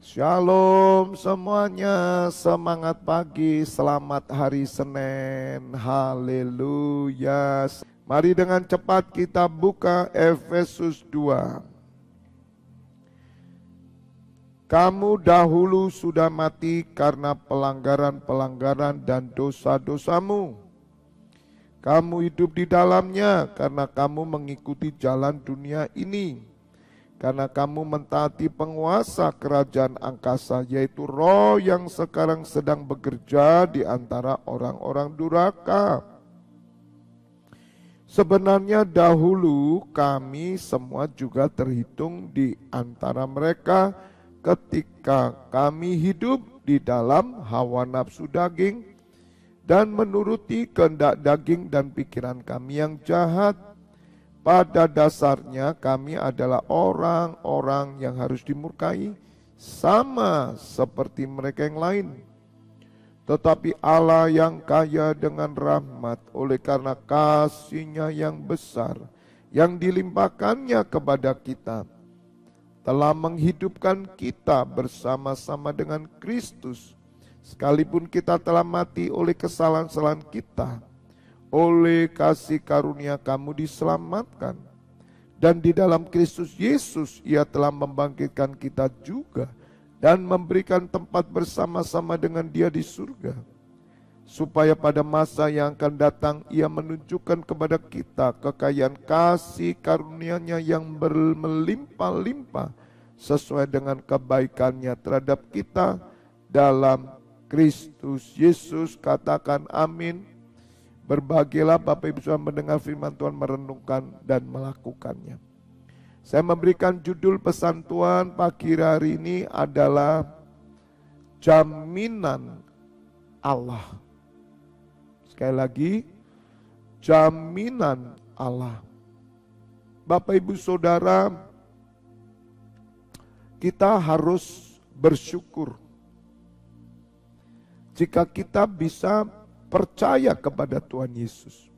Shalom semuanya, semangat pagi, selamat hari Senin, haleluya. Mari dengan cepat kita buka Efesus 2. Kamu dahulu sudah mati karena pelanggaran-pelanggaran dan dosa-dosamu. Kamu hidup di dalamnya karena kamu mengikuti jalan dunia ini. Karena kamu mentaati penguasa kerajaan angkasa, yaitu roh yang sekarang sedang bekerja di antara orang-orang durhaka. Sebenarnya dahulu kami semua juga terhitung di antara mereka ketika kami hidup di dalam hawa nafsu daging dan menuruti kehendak daging dan pikiran kami yang jahat. Pada dasarnya kami adalah orang-orang yang harus dimurkai, sama seperti mereka yang lain. Tetapi Allah yang kaya dengan rahmat, oleh karena kasih-Nya yang besar, yang dilimpahkannya kepada kita, telah menghidupkan kita bersama-sama dengan Kristus. Sekalipun kita telah mati oleh kesalahan-kesalahan kita, oleh kasih karunia kamu diselamatkan. Dan di dalam Kristus Yesus Ia telah membangkitkan kita juga dan memberikan tempat bersama-sama dengan Dia di surga, supaya pada masa yang akan datang Ia menunjukkan kepada kita kekayaan kasih karunia-Nya yang bermelimpah-limpah sesuai dengan kebaikan-Nya terhadap kita dalam Kristus Yesus. Katakan amin. Berbahagialah Bapak Ibu Saudara mendengar firman Tuhan, merenungkan dan melakukannya. Saya memberikan judul pesan Tuhan pagi hari ini adalah jaminan Allah. Sekali lagi, jaminan Allah. Bapak Ibu Saudara, kita harus bersyukur jika kita bisa percaya kepada Tuhan Yesus.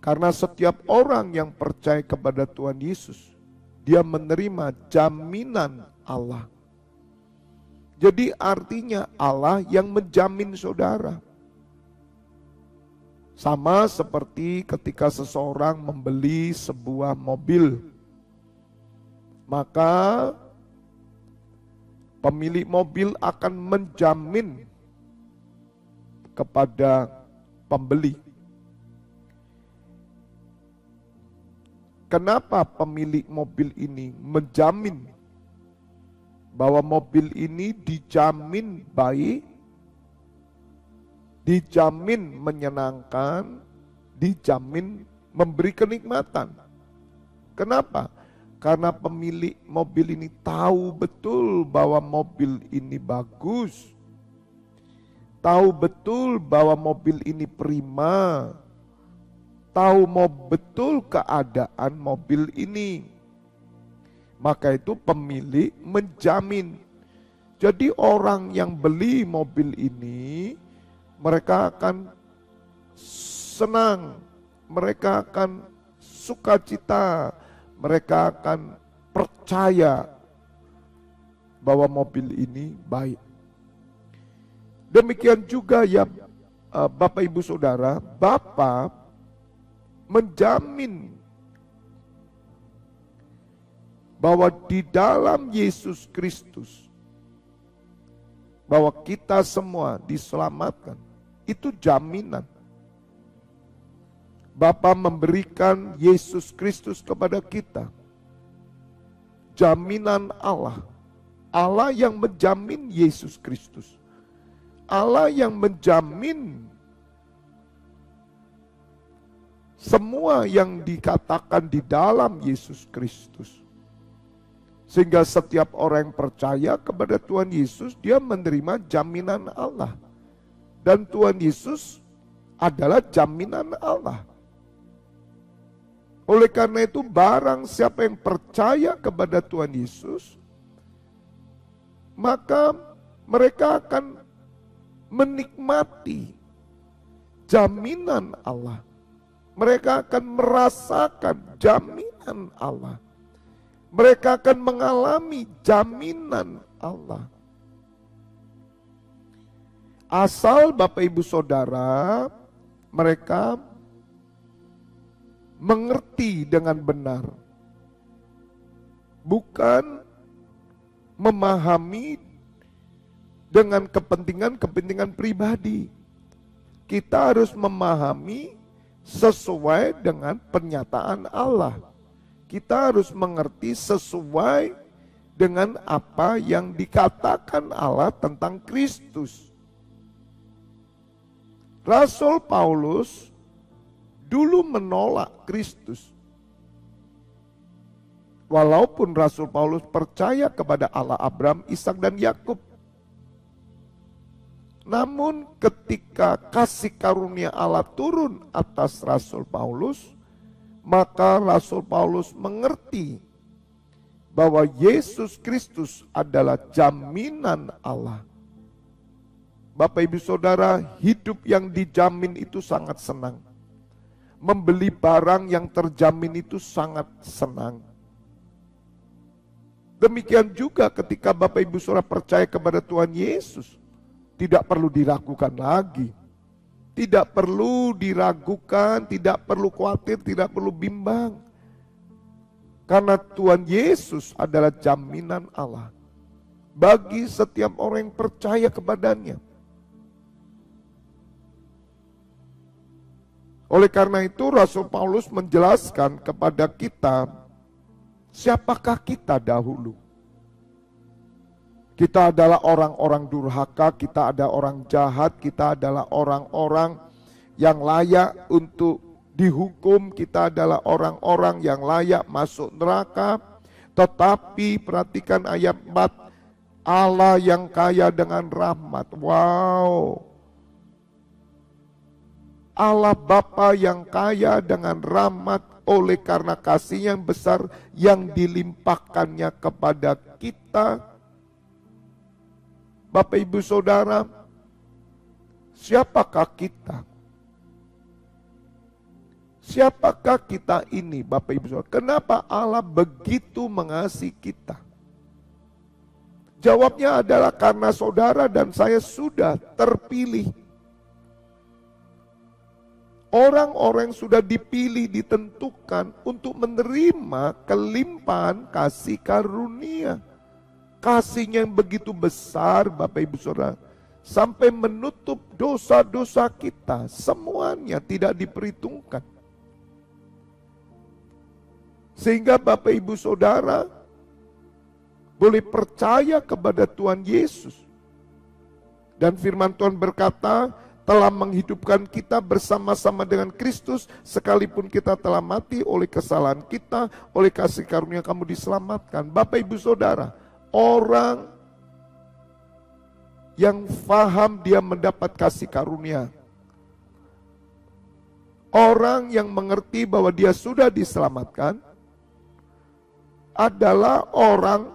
Karena setiap orang yang percaya kepada Tuhan Yesus, dia menerima jaminan Allah. Jadi artinya Allah yang menjamin saudara. Sama seperti ketika seseorang membeli sebuah mobil, maka pemilik mobil akan menjamin kepada pembeli. Kenapa pemilik mobil ini menjamin bahwa mobil ini dijamin baik, dijamin menyenangkan, dijamin memberi kenikmatan? Kenapa? Karena pemilik mobil ini tahu betul bahwa mobil ini bagus. Tahu betul bahwa mobil ini prima. Tahu betul keadaan mobil ini. Maka itu pemilik menjamin. Jadi orang yang beli mobil ini, mereka akan senang. Mereka akan sukacita. Mereka akan percaya bahwa mobil ini baik. Demikian juga ya Bapak Ibu Saudara, Bapa menjamin bahwa di dalam Yesus Kristus, bahwa kita semua diselamatkan. Itu jaminan. Bapa memberikan Yesus Kristus kepada kita. Jaminan Allah. Allah yang menjamin Yesus Kristus. Allah yang menjamin semua yang dikatakan di dalam Yesus Kristus. Sehingga setiap orang yang percaya kepada Tuhan Yesus, dia menerima jaminan Allah. Dan Tuhan Yesus adalah jaminan Allah. Oleh karena itu, barang siapa yang percaya kepada Tuhan Yesus, maka mereka akan menikmati jaminan Allah. Mereka akan merasakan jaminan Allah. Mereka akan mengalami jaminan Allah. Asal Bapak Ibu Saudara mereka mengerti dengan benar. Bukan memahami dengan kepentingan pribadi. Kita harus memahami sesuai dengan pernyataan Allah. Kita harus mengerti sesuai dengan apa yang dikatakan Allah tentang Kristus. Rasul Paulus dulu menolak Kristus. Walaupun Rasul Paulus percaya kepada Allah Abraham, Ishak dan Yakub. Namun ketika kasih karunia Allah turun atas Rasul Paulus, maka Rasul Paulus mengerti bahwa Yesus Kristus adalah jaminan Allah. Bapak Ibu Saudara, hidup yang dijamin itu sangat senang. Membeli barang yang terjamin itu sangat senang. Demikian juga ketika Bapak Ibu Saudara percaya kepada Tuhan Yesus, tidak perlu diragukan lagi. Tidak perlu diragukan, tidak perlu khawatir, tidak perlu bimbang. Karena Tuhan Yesus adalah jaminan Allah bagi setiap orang yang percaya kepadanya. Oleh karena itu Rasul Paulus menjelaskan kepada kita, siapakah kita dahulu? Kita adalah orang-orang durhaka, kita ada orang jahat, kita adalah orang-orang yang layak untuk dihukum, kita adalah orang-orang yang layak masuk neraka. Tetapi perhatikan ayat 4, Allah yang kaya dengan rahmat. Wow. Allah Bapa yang kaya dengan rahmat oleh karena kasih yang besar yang dilimpahkannya kepada kita. Bapak Ibu Saudara, siapakah kita? Siapakah kita ini Bapak Ibu Saudara? Kenapa Allah begitu mengasihi kita? Jawabnya adalah karena saudara dan saya sudah terpilih. Orang-orang yang sudah dipilih, ditentukan untuk menerima kelimpahan kasih karunia. Kasihnya yang begitu besar Bapak Ibu Saudara, sampai menutup dosa-dosa kita, semuanya tidak diperhitungkan. Sehingga Bapak Ibu Saudara boleh percaya kepada Tuhan Yesus. Dan firman Tuhan berkata, telah menghidupkan kita bersama-sama dengan Kristus, sekalipun kita telah mati oleh kesalahan kita, oleh kasih karunia kamu diselamatkan. Bapak Ibu Saudara, orang yang faham dia mendapat kasih karunia, orang yang mengerti bahwa dia sudah diselamatkan, adalah orang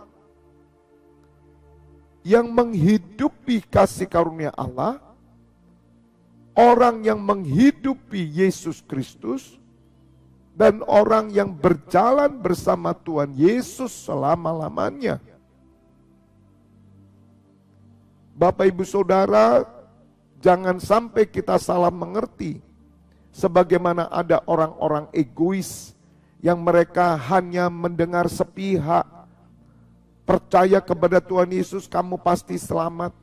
yang menghidupi kasih karunia Allah, orang yang menghidupi Yesus Kristus, dan orang yang berjalan bersama Tuhan Yesus selama-lamanya. Bapak Ibu Saudara, jangan sampai kita salah mengerti. Sebagaimana ada orang-orang egois yang mereka hanya mendengar sepihak. Percaya kepada Tuhan Yesus, kamu pasti selamat.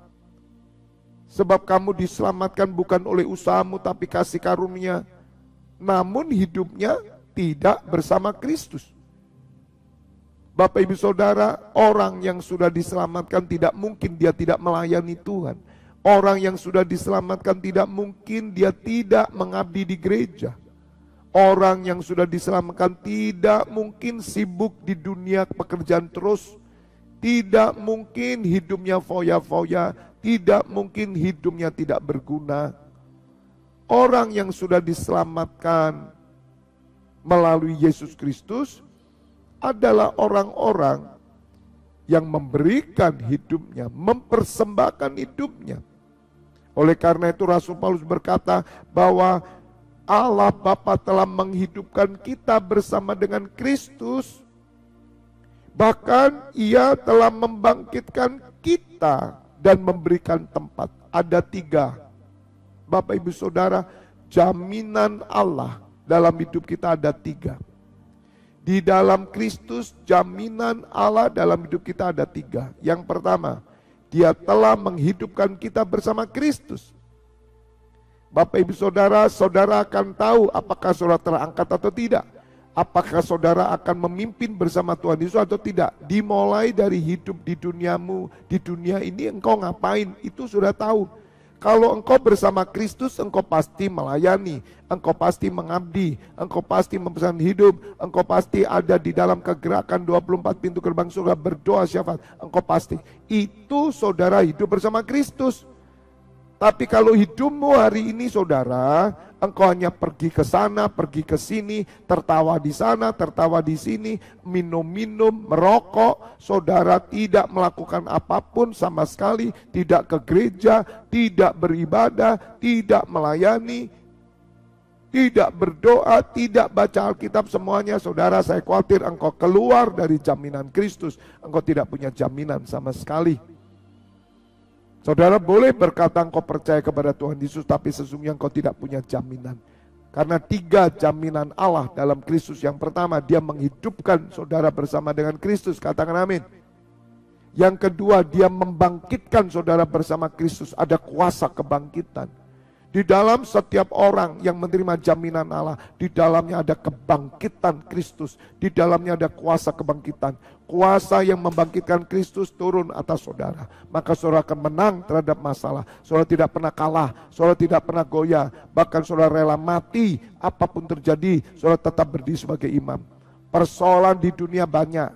Sebab kamu diselamatkan bukan oleh usahamu tapi kasih karunia. Namun hidupnya tidak bersama Kristus. Bapak Ibu Saudara, orang yang sudah diselamatkan tidak mungkin dia tidak melayani Tuhan. Orang yang sudah diselamatkan tidak mungkin dia tidak mengabdi di gereja. Orang yang sudah diselamatkan tidak mungkin sibuk di dunia pekerjaan terus. Tidak mungkin hidupnya foya-foya. Tidak mungkin hidupnya tidak berguna. Orang yang sudah diselamatkan melalui Yesus Kristus adalah orang-orang yang memberikan hidupnya, mempersembahkan hidupnya. Oleh karena itu Rasul Paulus berkata bahwa Allah Bapa telah menghidupkan kita bersama dengan Kristus, Bahkan ia telah membangkitkan kita dan memberikan tempat. Ada 3, Bapak Ibu Saudara, jaminan Allah dalam hidup kita ada 3. Di dalam Kristus jaminan Allah dalam hidup kita ada 3. Yang pertama, Dia telah menghidupkan kita bersama Kristus. Bapak Ibu Saudara, saudara akan tahu apakah saudara terangkat atau tidak. Apakah saudara akan memimpin bersama Tuhan Yesus atau tidak. Dimulai dari hidup di duniamu, di dunia ini engkau ngapain, itu sudah tahu. Kalau engkau bersama Kristus, engkau pasti melayani, engkau pasti mengabdi, engkau pasti membesarkan hidup, engkau pasti ada di dalam kegerakan 24 pintu gerbang surga berdoa syafaat, engkau pasti. Itu saudara hidup bersama Kristus. Tapi kalau hidupmu hari ini saudara, engkau hanya pergi ke sana, pergi ke sini, tertawa di sana, tertawa di sini, minum-minum, merokok, saudara tidak melakukan apapun sama sekali, tidak ke gereja, tidak beribadah, tidak melayani, tidak berdoa, tidak baca Alkitab, semuanya saudara, saya khawatir engkau keluar dari jaminan Kristus, engkau tidak punya jaminan sama sekali. Saudara boleh berkata engkau percaya kepada Tuhan Yesus, tapi sesungguhnya engkau tidak punya jaminan. Karena 3 jaminan Allah dalam Kristus. Yang pertama, Dia menghidupkan saudara bersama dengan Kristus, katakan amin. Yang kedua, Dia membangkitkan saudara bersama Kristus, ada kuasa kebangkitan. Di dalam setiap orang yang menerima jaminan Allah, di dalamnya ada kebangkitan Kristus, di dalamnya ada kuasa kebangkitan. Kuasa yang membangkitkan Kristus turun atas saudara. Maka saudara akan menang terhadap masalah. Saudara tidak pernah kalah, saudara tidak pernah goyah. Bahkan saudara rela mati, apapun terjadi, saudara tetap berdiri sebagai imam. Persoalan di dunia banyak,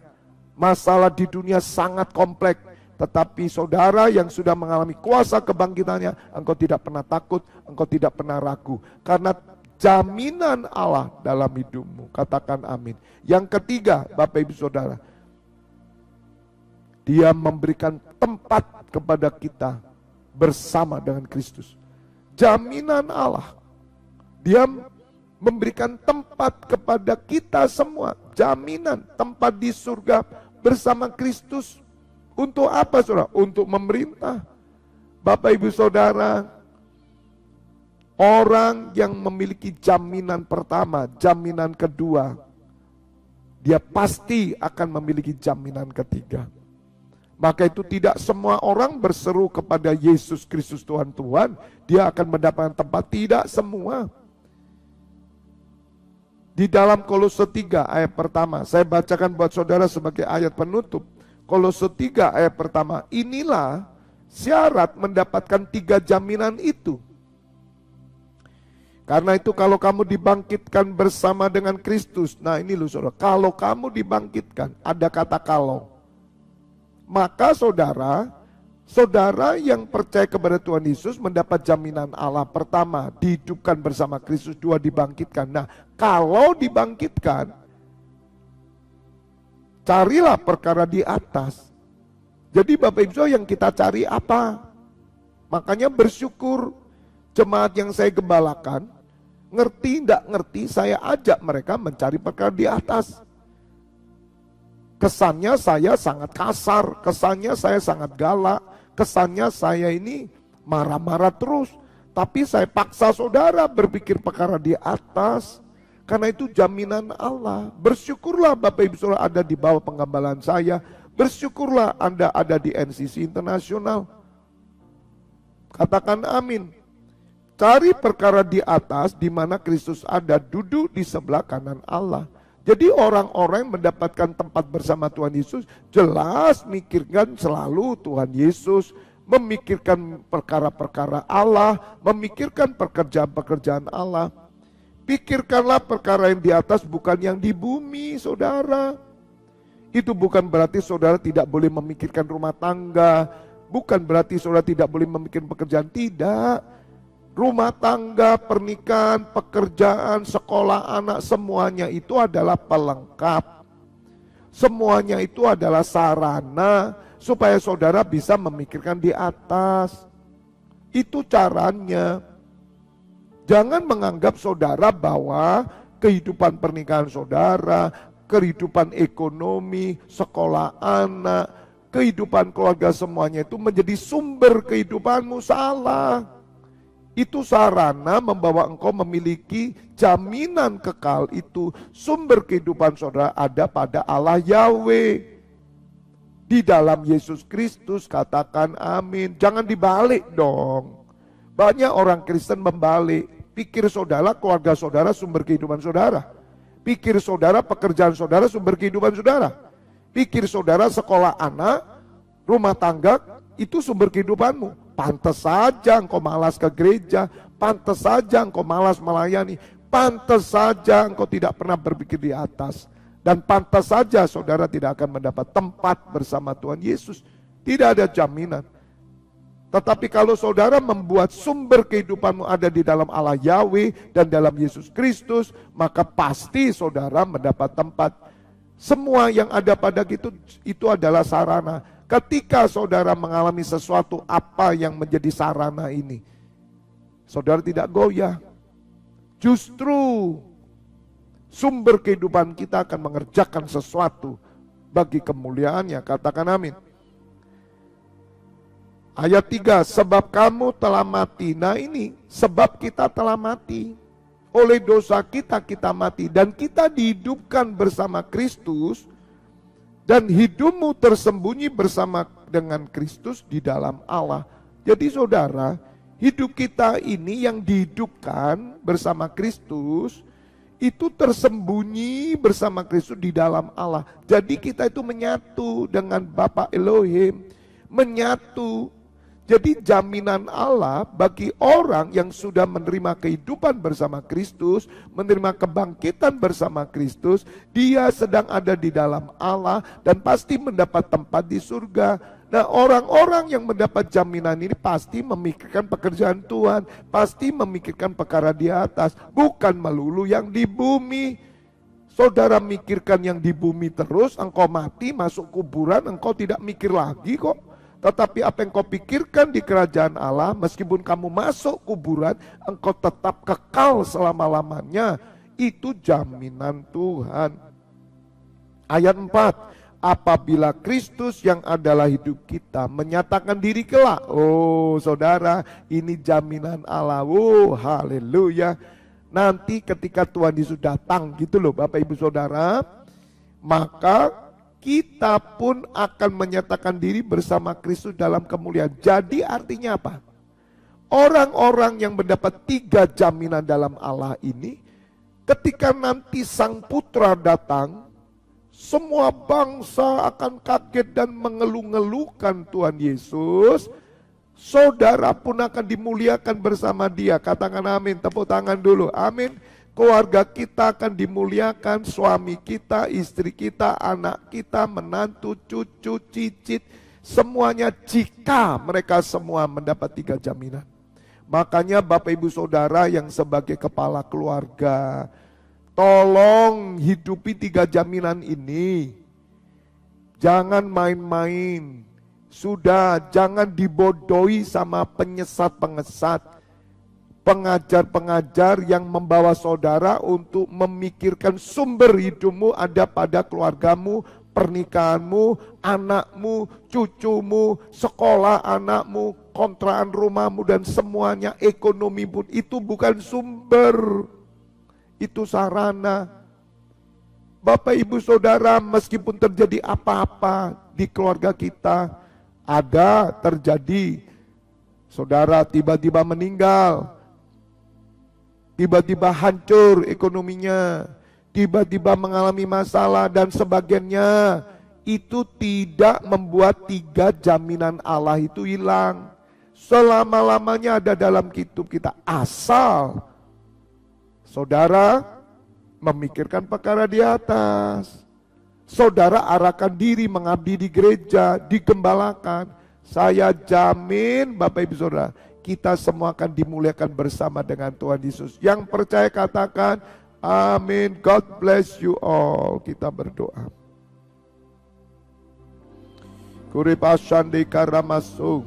masalah di dunia sangat kompleks. Tetapi saudara yang sudah mengalami kuasa kebangkitannya, engkau tidak pernah takut, engkau tidak pernah ragu. Karena jaminan Allah dalam hidupmu. Katakan amin. Yang ketiga, Bapak Ibu Saudara, Dia memberikan tempat kepada kita bersama dengan Kristus. Jaminan Allah. Dia memberikan tempat kepada kita semua. Jaminan tempat di surga bersama Kristus. Untuk apa saudara? Untuk memerintah. Bapak Ibu Saudara, orang yang memiliki jaminan pertama, jaminan kedua, dia pasti akan memiliki jaminan ketiga. Maka itu tidak semua orang berseru kepada Yesus Kristus Tuhan, dia akan mendapatkan tempat. Tidak semua. Di dalam Kolose 3 ayat pertama, saya bacakan buat saudara sebagai ayat penutup. Kolose 3 ayat pertama, inilah syarat mendapatkan 3 jaminan itu. Karena itu kalau kamu dibangkitkan bersama dengan Kristus, nah ini loh saudara, kalau kamu dibangkitkan, ada kata kalau. Maka saudara yang percaya kepada Tuhan Yesus mendapat jaminan Allah. Pertama, dihidupkan bersama Kristus. 2, dibangkitkan. Nah, kalau dibangkitkan, carilah perkara di atas. Jadi Bapak Ibu yang kita cari apa? Makanya bersyukur jemaat yang saya gembalakan, ngerti tidak ngerti, saya ajak mereka mencari perkara di atas. Kesannya saya sangat kasar, kesannya saya sangat galak, kesannya saya ini marah-marah terus. Tapi saya paksa saudara berpikir perkara di atas. Karena itu jaminan Allah. Bersyukurlah Bapak Ibu Saudara ada di bawah penggembalaan saya. Bersyukurlah Anda ada di NCC Internasional. Katakan amin. Cari perkara di atas di mana Kristus ada, duduk di sebelah kanan Allah. Jadi orang-orang yang mendapatkan tempat bersama Tuhan Yesus jelas mikirkan selalu Tuhan Yesus, memikirkan perkara-perkara Allah, memikirkan pekerjaan-pekerjaan Allah. Pikirkanlah perkara yang di atas, bukan yang di bumi, saudara. Itu bukan berarti saudara tidak boleh memikirkan rumah tangga. Bukan berarti saudara tidak boleh memikirkan pekerjaan. Tidak. Rumah tangga, pernikahan, pekerjaan, sekolah anak, semuanya itu adalah pelengkap. Semuanya itu adalah sarana supaya saudara bisa memikirkan di atas. Itu caranya. Jangan menganggap saudara bahwa kehidupan pernikahan saudara, kehidupan ekonomi, sekolah anak, kehidupan keluarga semuanya itu menjadi sumber kehidupanmu. Salah. Itu sarana membawa engkau memiliki jaminan kekal itu. Sumber kehidupan saudara ada pada Allah Yahweh. Di dalam Yesus Kristus, katakan amin. Jangan dibalik dong. Banyak orang Kristen membalik. Pikir saudara, keluarga saudara sumber kehidupan saudara. Pikir saudara, pekerjaan saudara sumber kehidupan saudara. Pikir saudara, sekolah anak, rumah tangga, itu sumber kehidupanmu. Pantas saja engkau malas ke gereja, pantas saja engkau malas melayani, pantas saja engkau tidak pernah berpikir di atas. Dan pantas saja saudara tidak akan mendapat tempat bersama Tuhan Yesus. Tidak ada jaminan. Tetapi kalau saudara membuat sumber kehidupanmu ada di dalam Allah Yahweh dan dalam Yesus Kristus, maka pasti saudara mendapat tempat. Semua yang ada pada itu adalah sarana. Ketika saudara mengalami sesuatu apa yang menjadi sarana ini, saudara tidak goyah. Justru sumber kehidupan kita akan mengerjakan sesuatu bagi kemuliaannya. Katakan amin. Ayat 3, sebab kamu telah mati. Nah ini, sebab kita telah mati. Oleh dosa kita mati. Dan kita dihidupkan bersama Kristus. Dan hidupmu tersembunyi bersama dengan Kristus di dalam Allah. Jadi saudara, hidup kita ini yang dihidupkan bersama Kristus, itu tersembunyi bersama Kristus di dalam Allah. Jadi kita itu menyatu dengan Bapa Elohim. Menyatu. Jadi jaminan Allah bagi orang yang sudah menerima kehidupan bersama Kristus, menerima kebangkitan bersama Kristus, dia sedang ada di dalam Allah dan pasti mendapat tempat di surga. Nah, orang-orang yang mendapat jaminan ini pasti memikirkan pekerjaan Tuhan, pasti memikirkan perkara di atas, bukan melulu yang di bumi. Saudara mikirkan yang di bumi terus, engkau mati, masuk kuburan, engkau tidak mikir lagi kok. Tetapi apa yang kau pikirkan di kerajaan Allah, meskipun kamu masuk kuburan, engkau tetap kekal selama-lamanya. Itu jaminan Tuhan. Ayat 4, apabila Kristus yang adalah hidup kita menyatakan diri kelak. Oh saudara, ini jaminan Allah. Oh haleluya. Nanti ketika Tuhan Yesus datang gitu loh Bapak Ibu Saudara, maka kita pun akan menyatakan diri bersama Kristus dalam kemuliaan. Jadi artinya apa? Orang-orang yang mendapat 3 jaminan dalam Allah ini, ketika nanti Sang Putra datang, semua bangsa akan kaget dan mengeluh-ngeluhkan Tuhan Yesus. Saudara pun akan dimuliakan bersama dia. Katakan amin, tepuk tangan dulu, amin. Keluarga kita akan dimuliakan, suami kita, istri kita, anak kita, menantu, cucu, cicit, semuanya jika mereka semua mendapat 3 jaminan. Makanya Bapak Ibu Saudara yang sebagai kepala keluarga, tolong hidupi 3 jaminan ini. Jangan main-main. Sudah, jangan dibodohi sama penyesat-pengesat. Pengajar-pengajar yang membawa saudara untuk memikirkan sumber hidupmu ada pada keluargamu, pernikahanmu, anakmu, cucumu, sekolah anakmu, kontrakan rumahmu dan semuanya, ekonomi pun itu bukan sumber, itu sarana. Bapak Ibu Saudara, meskipun terjadi apa-apa di keluarga kita, ada terjadi, saudara tiba-tiba meninggal, tiba-tiba hancur ekonominya, tiba-tiba mengalami masalah dan sebagainya, itu tidak membuat 3 jaminan Allah itu hilang. Selama-lamanya ada dalam hidup kita, asal saudara memikirkan perkara di atas. Saudara arahkan diri mengabdi di gereja, digembalakan. Saya jamin Bapak Ibu Saudara, kita semua akan dimuliakan bersama dengan Tuhan Yesus. Yang percaya katakan amin. God bless you all. Kita berdoa. Kuripasande karamaso,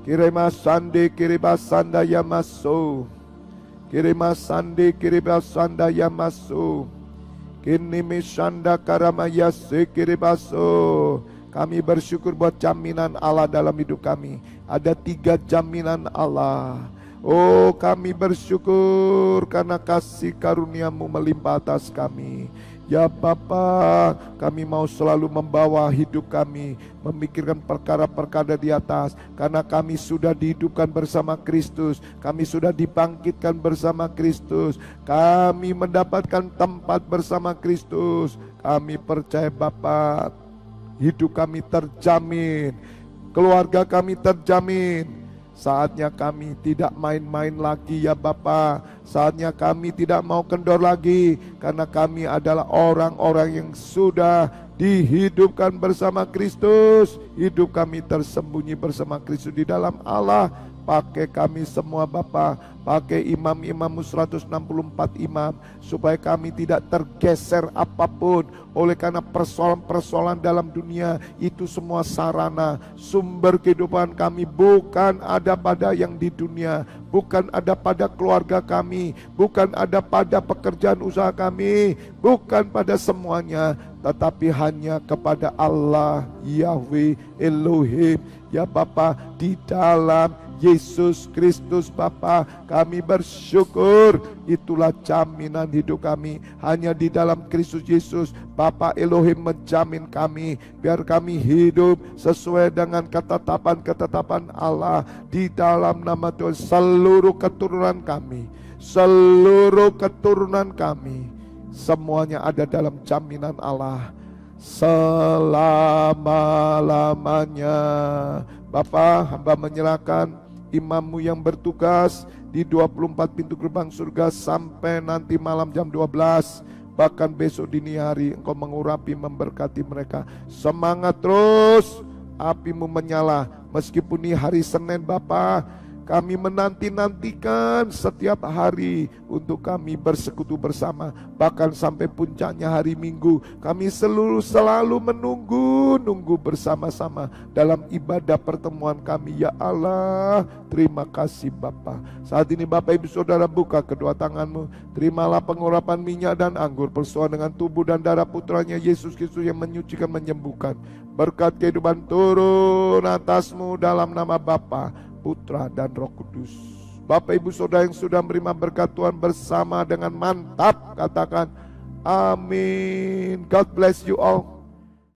kirimasande kiribasanda yamaso, kirimasande kiribasanda yamaso, Kini misanda karamaya sekiribaso. Kami bersyukur buat jaminan Allah dalam hidup kami. Ada 3 jaminan Allah. Oh, kami bersyukur karena kasih karunia-Mu melimpah atas kami. Ya Bapa, kami mau selalu membawa hidup kami, memikirkan perkara-perkara di atas, karena kami sudah dihidupkan bersama Kristus, kami sudah dibangkitkan bersama Kristus, kami mendapatkan tempat bersama Kristus. Kami percaya Bapa, hidup kami terjamin, keluarga kami terjamin. Saatnya kami tidak main-main lagi ya Bapa. Saatnya kami tidak mau kendor lagi, karena kami adalah orang-orang yang sudah dihidupkan bersama Kristus. Hidup kami tersembunyi bersama Kristus di dalam Allah. Pakai kami semua Bapa, pakai imam-imam-Mu 164 imam, supaya kami tidak tergeser apapun oleh karena persoalan-persoalan dalam dunia. Itu semua sarana, sumber kehidupan kami bukan ada pada yang di dunia, bukan ada pada keluarga kami, bukan ada pada pekerjaan usaha kami, bukan pada semuanya, tetapi hanya kepada Allah, Yahweh, Elohim, ya Bapa, di dalam Yesus Kristus Bapa. Kami bersyukur, itulah jaminan hidup kami. Hanya di dalam Kristus Yesus Bapa Elohim menjamin kami, biar kami hidup sesuai dengan ketetapan-ketetapan Allah. Di dalam nama Tuhan, seluruh keturunan kami, semuanya ada dalam jaminan Allah selama-lamanya. Bapa, hamba menyerahkan imam-Mu yang bertugas di 24 pintu gerbang surga sampai nanti malam jam 12, bahkan besok dini hari. Engkau mengurapi, memberkati mereka. Semangat terus, api-Mu menyala. Meskipun ini hari Senin Bapa, kami menanti-nantikan setiap hari untuk kami bersekutu bersama. Bahkan sampai puncaknya hari Minggu, kami selalu menunggu bersama-sama dalam ibadah pertemuan kami. Ya Allah, terima kasih Bapa. Saat ini Bapak Ibu Saudara, buka kedua tangan-Mu. Terimalah pengurapan minyak dan anggur persoalan dengan tubuh dan darah putranya Yesus Kristus yang menyucikan, menyembuhkan. Berkat kehidupan turun atas-Mu dalam nama Bapa, Putra dan Roh Kudus. Bapak Ibu Saudara yang sudah menerima berkat Tuhan bersama dengan mantap, katakan amin. God bless you all.